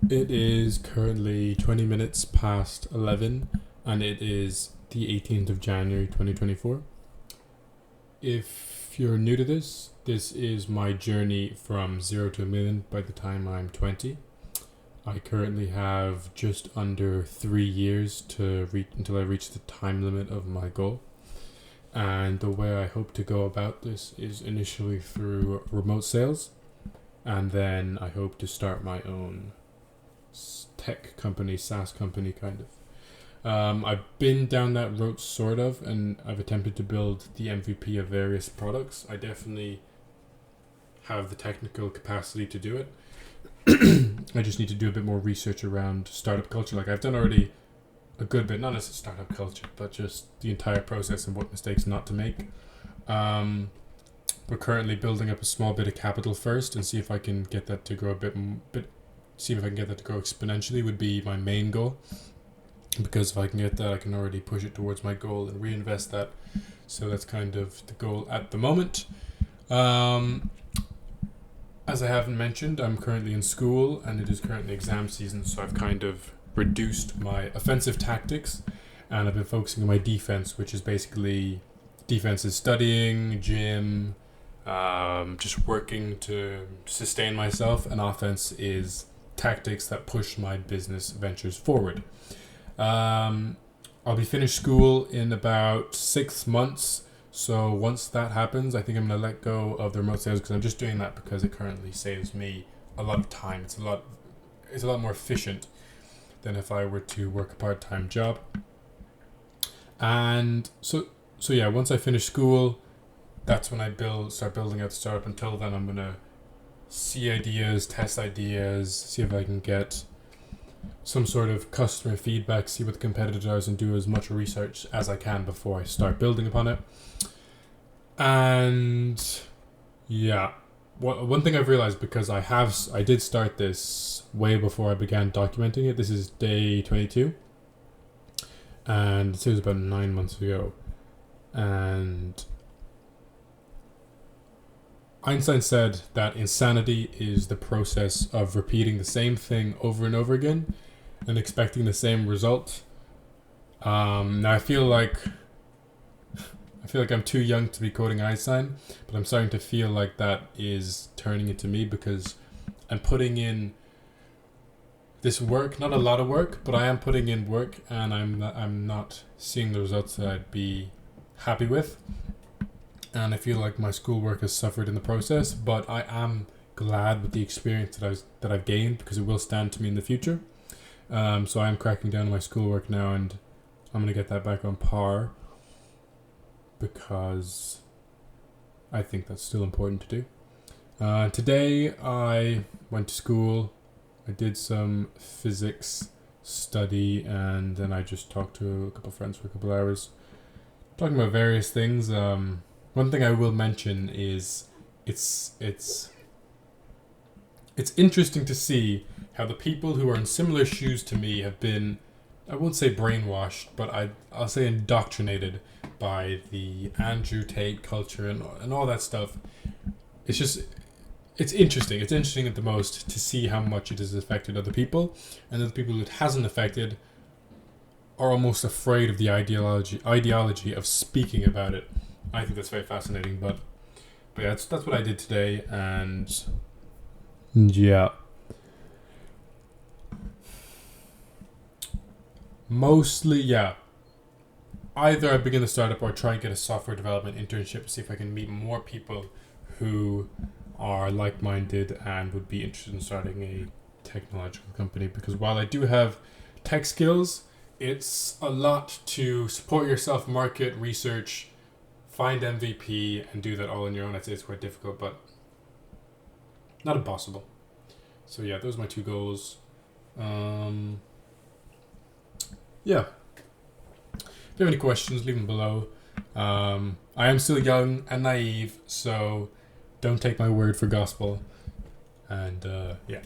It is currently 20 minutes past 11 and it is the 18th of January 2024. If you're new to this, this is my journey from 0 to a million by the time I'm 20. I currently have just under 3 years to reach until I reach the time limit of my goal. And the way I hope to go about this is initially through remote sales, and then I hope to start my own tech company, SaaS company, kind of. I've been down that road, sort of, and I've attempted to build the MVP of various products. I definitely have the technical capacity to do it. I just need to do a bit more research around startup culture. Like I've done already a good bit, not necessarily startup culture, but just the entire process and what mistakes not to make. We're currently building up a small bit of capital first, and see if I can get that to grow a bit. See if I can get that to grow exponentially would be my main goal. Because if I can get that, I can already push it towards my goal and reinvest that. So that's kind of the goal at the moment. As I haven't mentioned, I'm currently in school and it is currently exam season, so I've kind of reduced my offensive tactics and I've been focusing on my defense, which is basically defense is studying, gym, just working to sustain myself, and offense is tactics that push my business ventures forward. I'll be finished school in about 6 months. So once that happens, I think I'm going to let go of the remote sales because I'm just doing that because it currently saves me a lot of time. It's a lot more efficient than if I were to work a part-time job. And so yeah, once I finish school, that's when I start building out the startup. Until then, I'm going to see ideas, test ideas, see if I can get some sort of customer feedback, see what the competitors are, and do as much research as I can before I start building upon it. And yeah, one thing I've realized, because I did start this way before I began documenting it. This is day 22, and it was about 9 months ago. And Einstein said that insanity is the process of repeating the same thing over and over again and expecting the same result. Now I feel like I'm too young to be quoting Einstein, but I'm starting to feel like that is turning into me, because I'm putting in this work, not a lot of work, but I am putting in work, and I'm not seeing the results that I'd be happy with. And I feel like my schoolwork has suffered in the process, but I am glad with the experience that I've gained, because it will stand to me in the future. So I am cracking down on my schoolwork now, and I'm going to get that back on par, because I think that's still important to do. Today I went to school, I did some physics study, and then I just talked to a couple of friends for a couple of hours, talking about various things. One thing I will mention is it's interesting to see how the people who are in similar shoes to me have been, I won't say brainwashed, but I'll say indoctrinated by the Andrew Tate culture and all that stuff. It's interesting. It's interesting at the most to see how much it has affected other people, and the people it hasn't affected are almost afraid of the ideology of speaking about it. I think that's very fascinating, but yeah, that's what I did today, and yeah. Mostly, yeah. Either I begin a startup or try and get a software development internship to see if I can meet more people who are like-minded and would be interested in starting a technological company. Because while I do have tech skills, it's a lot to support yourself, market, research, find MVP, and do that all on your own. I'd say it's quite difficult, but not impossible. So yeah, those are my two goals. Yeah. If you have any questions, leave them below. I am still young and naive, so don't take my word for gospel. And yeah.